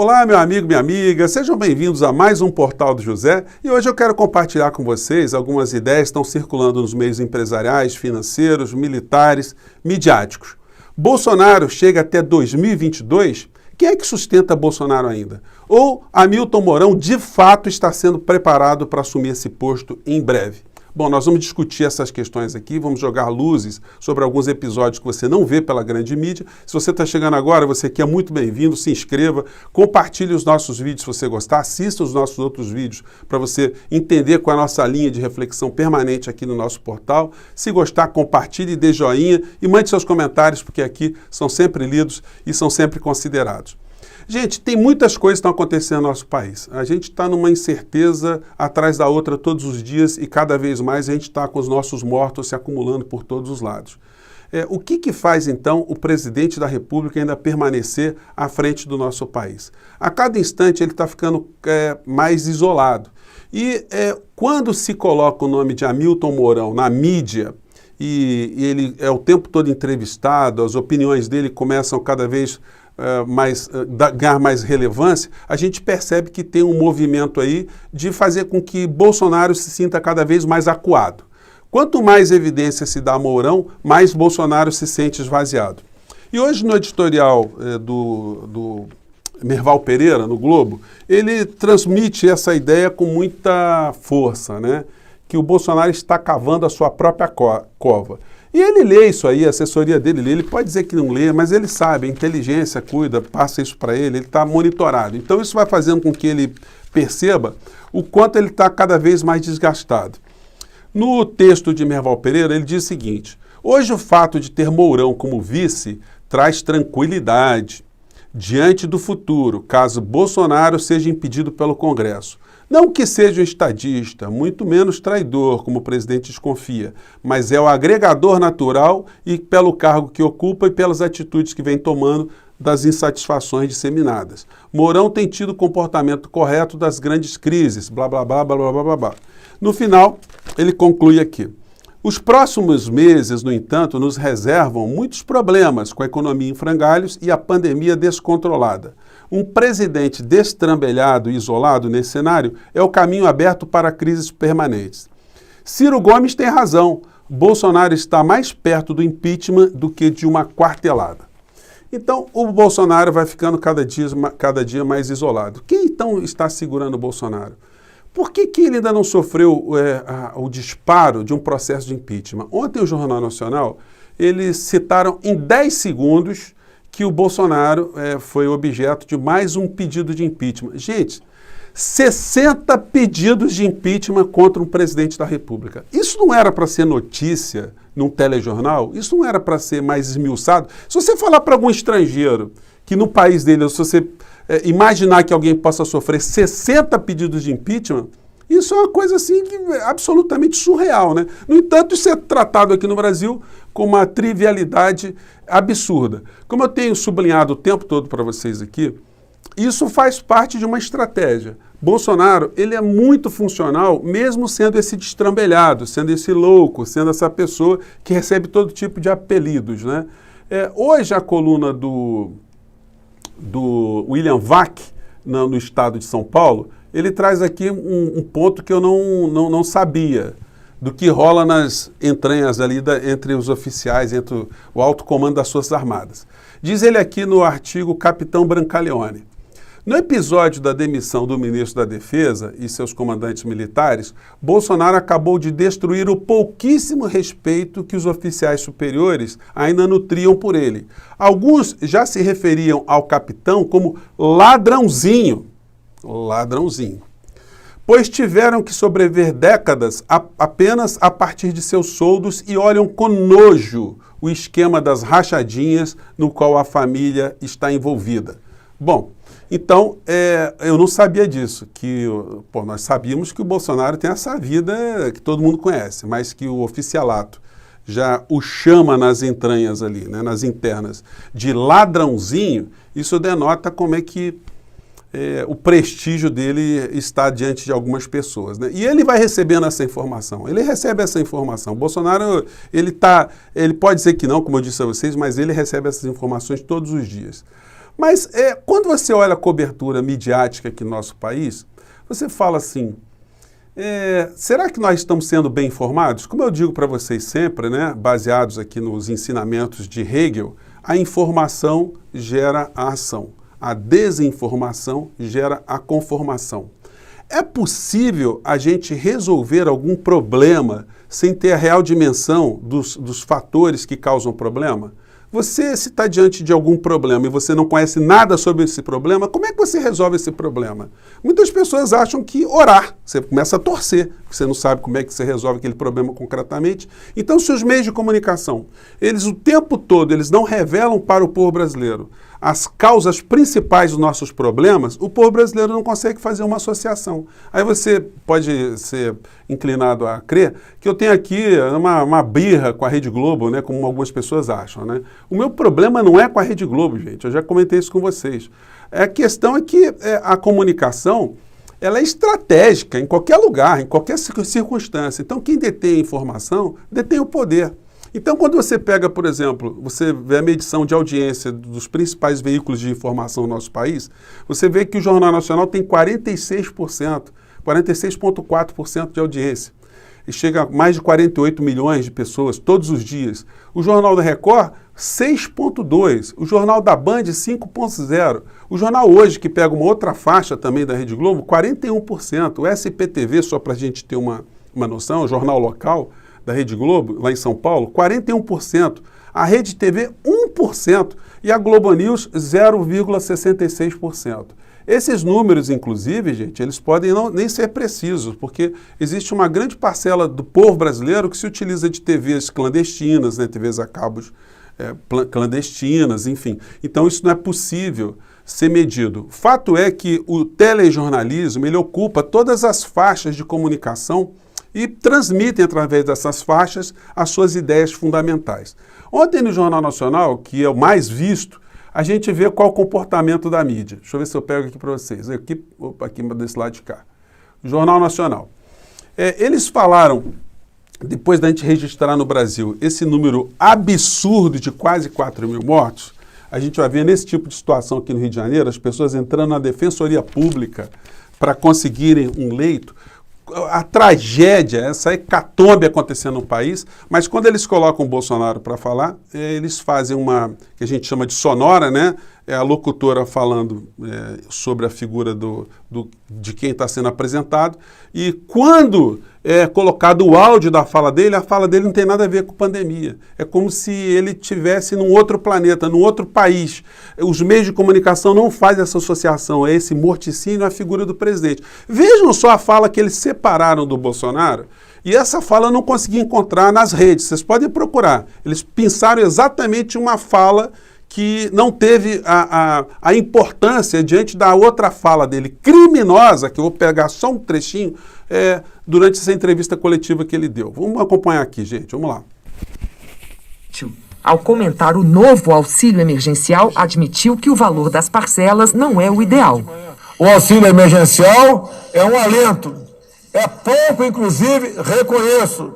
Olá, meu amigo, minha amiga, sejam bem-vindos a mais um Portal do José e hoje eu quero compartilhar com vocês algumas ideias que estão circulando nos meios empresariais, financeiros, militares, midiáticos. Bolsonaro chega até 2022? Quem é que sustenta Bolsonaro ainda? Ou Hamilton Mourão de fato está sendo preparado para assumir esse posto em breve? Bom, nós vamos discutir essas questões aqui, vamos jogar luzes sobre alguns episódios que você não vê pela grande mídia. Se você está chegando agora, você aqui é muito bem-vindo, se inscreva, compartilhe os nossos vídeos se você gostar, assista os nossos outros vídeos para você entender qual é a nossa linha de reflexão permanente aqui no nosso portal. Se gostar, compartilhe, dê joinha e mande seus comentários, porque aqui são sempre lidos e são sempre considerados. Gente, tem muitas coisas que estão acontecendo no nosso país. A gente está numa incerteza atrás da outra todos os dias e cada vez mais a gente está com os nossos mortos se acumulando por todos os lados. O que faz, então, o presidente da República ainda permanecer à frente do nosso país? A cada instante ele está ficando mais isolado. E quando se coloca o nome de Hamilton Mourão na mídia, e ele é o tempo todo entrevistado, as opiniões dele começam cada vez ganhar mais relevância, a gente percebe que tem um movimento aí de fazer com que Bolsonaro se sinta cada vez mais acuado. Quanto mais evidência se dá a Mourão, mais Bolsonaro se sente esvaziado. E hoje no editorial do Merval Pereira, no Globo, ele transmite essa ideia com muita força, né? Que o Bolsonaro está cavando a sua própria cova. E ele lê isso aí, a assessoria dele lê, ele pode dizer que não lê, mas ele sabe, a inteligência cuida, passa isso para ele está monitorado. Então isso vai fazendo com que ele perceba o quanto ele está cada vez mais desgastado. No texto de Merval Pereira, ele diz o seguinte: hoje o fato de ter Mourão como vice traz tranquilidade diante do futuro, caso Bolsonaro seja impedido pelo Congresso. Não que seja um estadista, muito menos traidor, como o presidente desconfia, mas é o agregador natural e pelo cargo que ocupa e pelas atitudes que vem tomando das insatisfações disseminadas. Mourão tem tido o comportamento correto das grandes crises, blá, blá, blá, blá, blá, blá, blá. No final, ele conclui aqui: os próximos meses, no entanto, nos reservam muitos problemas com a economia em frangalhos e a pandemia descontrolada. Um presidente destrambelhado e isolado nesse cenário é o caminho aberto para crises permanentes. Ciro Gomes tem razão. Bolsonaro está mais perto do impeachment do que de uma quartelada. Então, o Bolsonaro vai ficando cada dia mais isolado. Quem então está segurando o Bolsonaro? Por que ele ainda não sofreu o disparo de um processo de impeachment? Ontem, o Jornal Nacional, eles citaram em 10 segundos que o Bolsonaro foi objeto de mais um pedido de impeachment. Gente, 60 pedidos de impeachment contra um presidente da República. Isso não era para ser notícia num telejornal? Isso não era para ser mais esmiuçado? Se você falar para algum estrangeiro que no país dele, se você imaginar que alguém possa sofrer 60 pedidos de impeachment, isso é uma coisa assim absolutamente surreal, né? No entanto, isso é tratado aqui no Brasil com uma trivialidade absurda. Como eu tenho sublinhado o tempo todo para vocês aqui, isso faz parte de uma estratégia. Bolsonaro, ele é muito funcional, mesmo sendo esse destrambelhado, sendo esse louco, sendo essa pessoa que recebe todo tipo de apelidos, né? Hoje a coluna do William Vac, no estado de São Paulo, ele traz aqui um ponto que eu não sabia, do que rola nas entranhas ali entre os oficiais, entre o alto comando das Forças Armadas. Diz ele aqui no artigo Capitão Brancaleone: no episódio da demissão do ministro da Defesa e seus comandantes militares, Bolsonaro acabou de destruir o pouquíssimo respeito que os oficiais superiores ainda nutriam por ele. Alguns já se referiam ao capitão como ladrãozinho, pois tiveram que sobreviver décadas apenas a partir de seus soldos e olham com nojo o esquema das rachadinhas no qual a família está envolvida. Bom, então, eu não sabia disso, nós sabíamos que o Bolsonaro tem essa vida que todo mundo conhece, mas que o oficialato já o chama nas entranhas ali, né, nas internas, de ladrãozinho, isso denota como é que o prestígio dele está diante de algumas pessoas, né? E ele vai recebendo essa informação, ele recebe essa informação. O Bolsonaro, ele pode dizer que não, como eu disse a vocês, mas ele recebe essas informações todos os dias. Mas quando você olha a cobertura midiática aqui no nosso país, você fala assim, será que nós estamos sendo bem informados? Como eu digo para vocês sempre, né, baseados aqui nos ensinamentos de Hegel, a informação gera a ação, a desinformação gera a conformação. É possível a gente resolver algum problema sem ter a real dimensão dos fatores que causam o problema? Você, se está diante de algum problema e você não conhece nada sobre esse problema, como é que você resolve esse problema? Muitas pessoas acham que orar, você começa a torcer, você não sabe como é que você resolve aquele problema concretamente. Então, se os meios de comunicação, eles o tempo todo, eles não revelam para o povo brasileiro as causas principais dos nossos problemas, o povo brasileiro não consegue fazer uma associação. Aí você pode ser inclinado a crer que eu tenho aqui uma birra com a Rede Globo, né, como algumas pessoas acham, né? O meu problema não é com a Rede Globo, gente, eu já comentei isso com vocês. A questão é que a comunicação, ela é estratégica em qualquer lugar, em qualquer circunstância. Então, quem detém a informação, detém o poder. Então, quando você pega, por exemplo, você vê a medição de audiência dos principais veículos de informação no nosso país, você vê que o Jornal Nacional tem 46%, 46,4% de audiência. E chega a mais de 48 milhões de pessoas todos os dias. O Jornal da Record, 6,2%. O Jornal da Band, 5,0%. O Jornal Hoje, que pega uma outra faixa também da Rede Globo, 41%. O SPTV, só para a gente ter uma noção, o jornal local da Rede Globo, lá em São Paulo, 41%. A Rede TV, 1%. E a Globo News, 0,66%. Esses números, inclusive, gente, eles podem nem ser precisos, porque existe uma grande parcela do povo brasileiro que se utiliza de TVs clandestinas, né, TVs a cabos clandestinas, enfim. Então, isso não é possível ser medido. Fato é que o telejornalismo, ele ocupa todas as faixas de comunicação e transmitem, através dessas faixas, as suas ideias fundamentais. Ontem, no Jornal Nacional, que é o mais visto, a gente vê qual o comportamento da mídia. Deixa eu ver se eu pego aqui para vocês. Aqui desse lado de cá. Jornal Nacional. Eles falaram, depois da gente registrar no Brasil esse número absurdo de quase 4 mil mortos, a gente vai ver nesse tipo de situação aqui no Rio de Janeiro, as pessoas entrando na defensoria pública para conseguirem um leito, a tragédia, essa hecatombe acontecendo no país, mas quando eles colocam o Bolsonaro para falar, eles fazem uma, que a gente chama de sonora, né? É a locutora falando sobre a figura de quem está sendo apresentado, e quando é colocado o áudio da fala dele, a fala dele não tem nada a ver com pandemia. É como se ele estivesse num outro planeta, num outro país. Os meios de comunicação não fazem essa associação, é esse morticínio à figura do presidente. Vejam só a fala que eles separaram do Bolsonaro, e essa fala eu não consegui encontrar nas redes, vocês podem procurar. Eles pensaram exatamente uma fala que não teve a importância diante da outra fala dele, criminosa, que eu vou pegar só um trechinho, durante essa entrevista coletiva que ele deu. Vamos acompanhar aqui, gente, vamos lá. Ao comentar o novo auxílio emergencial, admitiu que o valor das parcelas não é o ideal. O auxílio emergencial é um alento. É pouco, inclusive, reconheço,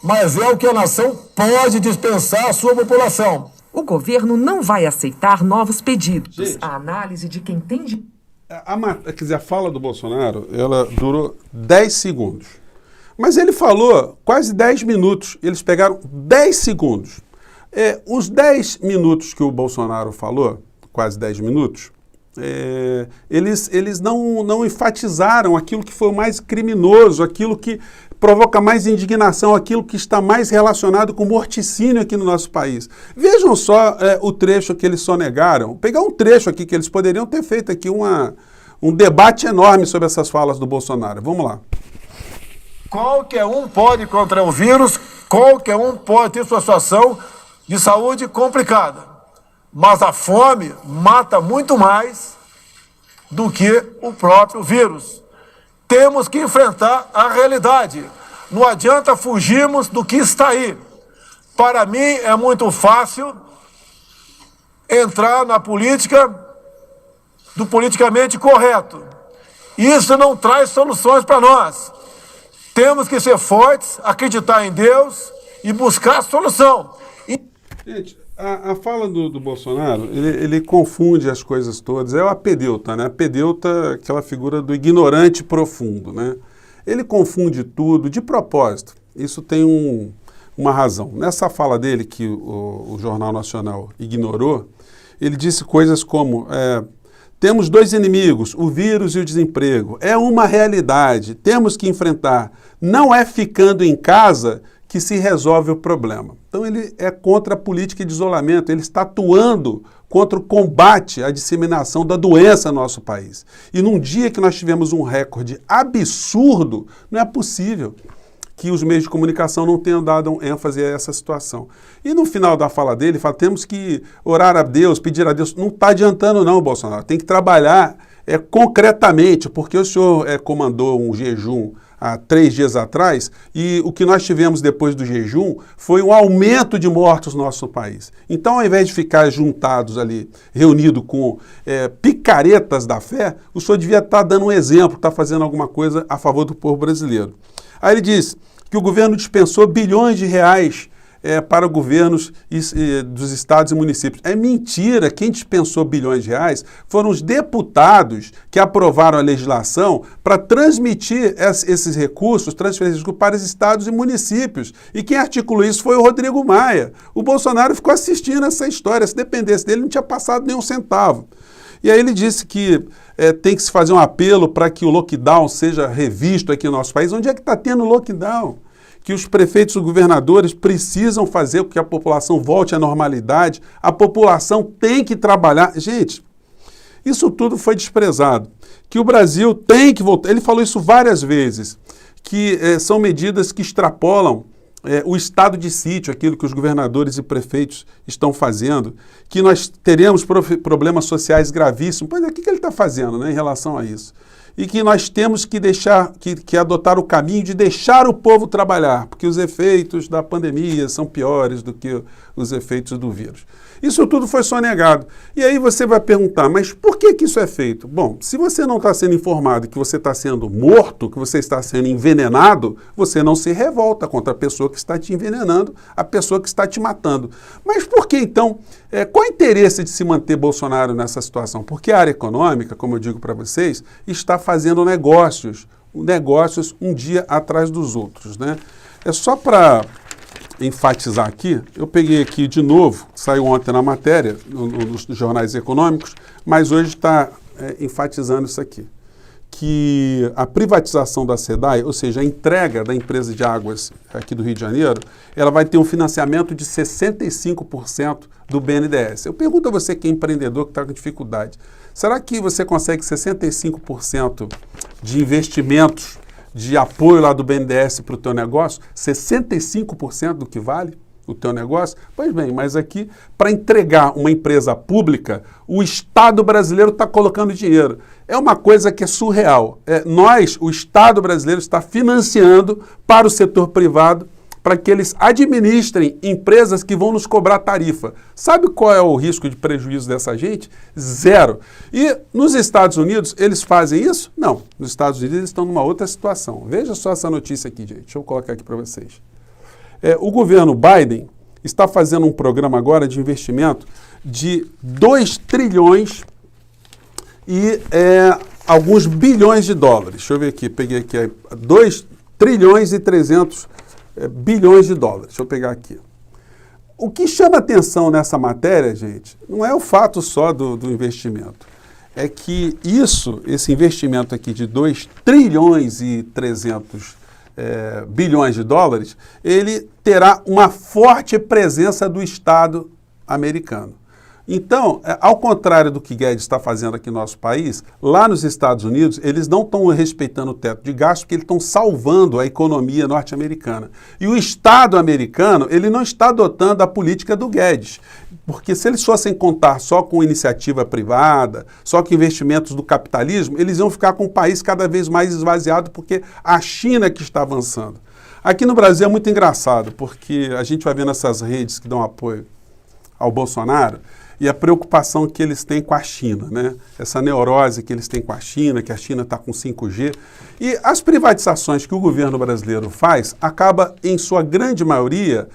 mas é o que a nação pode dispensar à sua população. O governo não vai aceitar novos pedidos. Gente, a análise de quem tem de... Quer dizer, a fala do Bolsonaro, ela durou 10 segundos. Mas ele falou quase 10 minutos. Eles pegaram 10 segundos. Os 10 minutos que o Bolsonaro falou, quase 10 minutos, eles não enfatizaram aquilo que foi o mais criminoso, aquilo que provoca mais indignação, aquilo que está mais relacionado com morticínio aqui no nosso país. Vejam só o trecho que eles sonegaram. Vou pegar um trecho aqui que eles poderiam ter feito aqui um debate enorme sobre essas falas do Bolsonaro. Vamos lá. Qualquer um pode contrair o vírus, qualquer um pode ter sua situação de saúde complicada. Mas a fome mata muito mais do que o próprio vírus. Temos que enfrentar a realidade. Não adianta fugirmos do que está aí. Para mim é muito fácil entrar na política do politicamente correto. Isso não traz soluções para nós. Temos que ser fortes, acreditar em Deus e buscar a solução. Gente, A fala do Bolsonaro, ele confunde as coisas todas. É o apedeuta, né? Apedeuta, aquela figura do ignorante profundo, né? Ele confunde tudo de propósito. Isso tem uma razão. Nessa fala dele, que o Jornal Nacional ignorou, ele disse coisas como: temos dois inimigos, o vírus e o desemprego. É uma realidade, temos que enfrentar. Não é ficando em casa que se resolve o problema. Então ele é contra a política de isolamento, ele está atuando contra o combate à disseminação da doença no nosso país. E num dia que nós tivemos um recorde absurdo, não é possível que os meios de comunicação não tenham dado ênfase a essa situação. E no final da fala dele, ele fala: temos que orar a Deus, pedir a Deus. Não está adiantando não, Bolsonaro. Tem que trabalhar concretamente, porque o senhor comandou um jejum há 3 dias atrás, e o que nós tivemos depois do jejum foi um aumento de mortos no nosso país. Então, ao invés de ficar juntados ali, reunido com picaretas da fé, o senhor devia estar dando um exemplo, estar fazendo alguma coisa a favor do povo brasileiro. Aí ele diz que o governo dispensou bilhões de reais para governos dos estados e municípios. É mentira. Quem dispensou bilhões de reais foram os deputados que aprovaram a legislação para transmitir esses recursos, transferências para os estados e municípios. E quem articulou isso foi o Rodrigo Maia. O Bolsonaro ficou assistindo essa história. Se dependesse dele, não tinha passado nem um centavo. E aí ele disse que tem que se fazer um apelo para que o lockdown seja revisto aqui no nosso país. Onde é que está tendo lockdown? Que os prefeitos e governadores precisam fazer com que a população volte à normalidade. A população tem que trabalhar. Gente, isso tudo foi desprezado. Que o Brasil tem que voltar. Ele falou isso várias vezes, que são medidas que extrapolam o estado de sítio, aquilo que os governadores e prefeitos estão fazendo, que nós teremos problemas sociais gravíssimos. Pois é, o que ele está fazendo, né, em relação a isso? E que nós temos que adotar o caminho de deixar o povo trabalhar, porque os efeitos da pandemia são piores do que os efeitos do vírus. Isso tudo foi sonegado. E aí você vai perguntar, mas por que isso é feito? Bom, se você não está sendo informado que você está sendo morto, que você está sendo envenenado, você não se revolta contra a pessoa que está te envenenando, a pessoa que está te matando. Mas por que então, qual o interesse de se manter Bolsonaro nessa situação? Porque a área econômica, como eu digo para vocês, está fazendo negócios um dia atrás dos outros, né? É só para enfatizar aqui, eu peguei aqui de novo, saiu ontem na matéria, nos jornais econômicos, mas hoje está enfatizando isso aqui, que a privatização da SEDAI, ou seja, a entrega da empresa de águas aqui do Rio de Janeiro, ela vai ter um financiamento de 65% do BNDES. Eu pergunto a você que é empreendedor, que está com dificuldade, será que você consegue 65% de investimentos de apoio lá do BNDES para o teu negócio? 65% do que vale o teu negócio? Pois bem, mas aqui, para entregar uma empresa pública, o Estado brasileiro está colocando dinheiro. É uma coisa que é surreal. O Estado brasileiro está financiando para o setor privado para que eles administrem empresas que vão nos cobrar tarifa. Sabe qual é o risco de prejuízo dessa gente? Zero. E nos Estados Unidos, eles fazem isso? Não. Nos Estados Unidos, eles estão numa outra situação. Veja só essa notícia aqui, gente. Deixa eu colocar aqui para vocês. O governo Biden está fazendo um programa agora de investimento de 2 trilhões e alguns bilhões de dólares. Deixa eu ver aqui, peguei aqui 2 trilhões e 300 bilhões de dólares. Deixa eu pegar aqui. O que chama atenção nessa matéria, gente, não é o fato só do investimento. É que esse investimento aqui de 2 trilhões e 300 bilhões de dólares, ele terá uma forte presença do Estado americano. Então, ao contrário do que Guedes está fazendo aqui no nosso país, lá nos Estados Unidos, eles não estão respeitando o teto de gasto, porque eles estão salvando a economia norte-americana. E o Estado americano, ele não está adotando a política do Guedes, porque se eles fossem contar só com iniciativa privada, só com investimentos do capitalismo, eles iam ficar com o país cada vez mais esvaziado, porque a China que está avançando. Aqui no Brasil é muito engraçado, porque a gente vai vendo essas redes que dão apoio ao Bolsonaro, e a preocupação que eles têm com a China, né? Essa neurose que eles têm com a China, que a China está com 5G. E as privatizações que o governo brasileiro faz acaba, em sua grande maioria,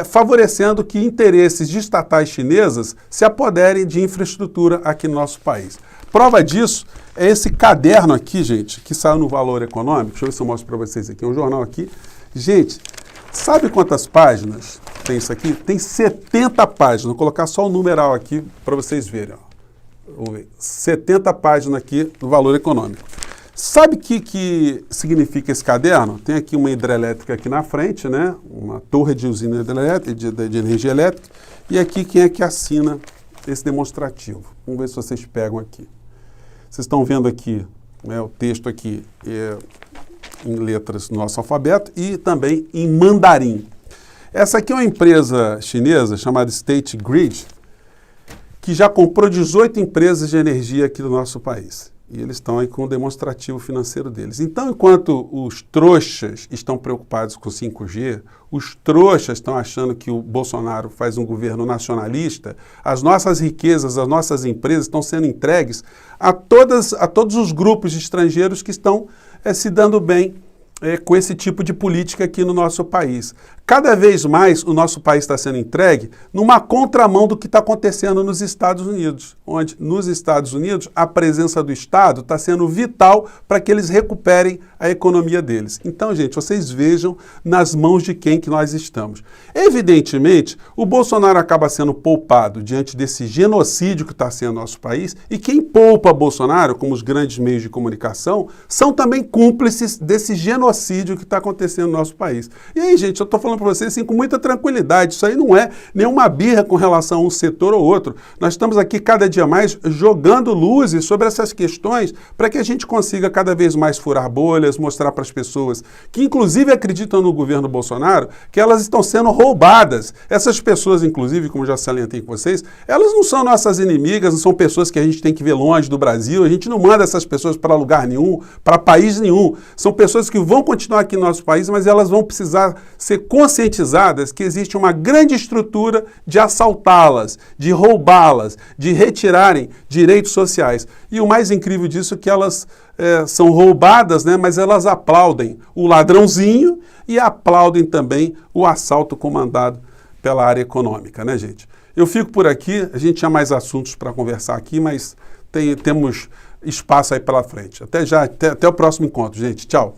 favorecendo que interesses de estatais chinesas se apoderem de infraestrutura aqui no nosso país. Prova disso é esse caderno aqui, gente, que saiu no Valor Econômico. Deixa eu ver se eu mostro para vocês aqui. É um jornal aqui. Gente, sabe quantas páginas tem isso aqui? Tem 70 páginas. Vou colocar só o numeral aqui para vocês verem. Ó. Vamos ver. 70 páginas aqui do Valor Econômico. Sabe o que significa esse caderno? Tem aqui uma hidrelétrica aqui na frente, né? Uma torre de usina hidrelétrica, de energia elétrica. E aqui quem é que assina esse demonstrativo? Vamos ver se vocês pegam aqui. Vocês estão vendo aqui, né, o texto aqui em letras do nosso alfabeto e também em mandarim. Essa aqui é uma empresa chinesa chamada State Grid, que já comprou 18 empresas de energia aqui do nosso país. E eles estão aí com o demonstrativo financeiro deles. Então, enquanto os trouxas estão preocupados com 5G, os trouxas estão achando que o Bolsonaro faz um governo nacionalista, as nossas riquezas, as nossas empresas estão sendo entregues a todos os grupos estrangeiros que estão se dando bem com esse tipo de política aqui no nosso país. Cada vez mais o nosso país está sendo entregue numa contramão do que está acontecendo nos Estados Unidos, onde nos Estados Unidos a presença do Estado está sendo vital para que eles recuperem a economia deles. Então, gente, vocês vejam nas mãos de quem que nós estamos. Evidentemente, o Bolsonaro acaba sendo poupado diante desse genocídio que está sendo no nosso país, e quem poupa Bolsonaro, como os grandes meios de comunicação, são também cúmplices desse genocídio que está acontecendo no nosso país. E aí, gente, eu estou falando para vocês assim, com muita tranquilidade, isso aí não é nenhuma birra com relação a um setor ou outro. Nós estamos aqui cada dia mais jogando luzes sobre essas questões para que a gente consiga cada vez mais furar bolhas, mostrar para as pessoas que inclusive acreditam no governo Bolsonaro que elas estão sendo roubadas. Essas pessoas, inclusive, como já salientei com vocês, elas não são nossas inimigas, não são pessoas que a gente tem que ver longe do Brasil, a gente não manda essas pessoas para lugar nenhum, para país nenhum. São pessoas que vão continuar aqui no nosso país, mas elas vão precisar ser conscientizadas que existe uma grande estrutura de assaltá-las, de roubá-las, de retirarem direitos sociais. E o mais incrível disso é que elas são roubadas, né, mas elas aplaudem o ladrãozinho e aplaudem também o assalto comandado pela área econômica, né, gente? Eu fico por aqui, a gente tinha mais assuntos para conversar aqui, mas temos espaço aí pela frente. Até já, até o próximo encontro, gente. Tchau.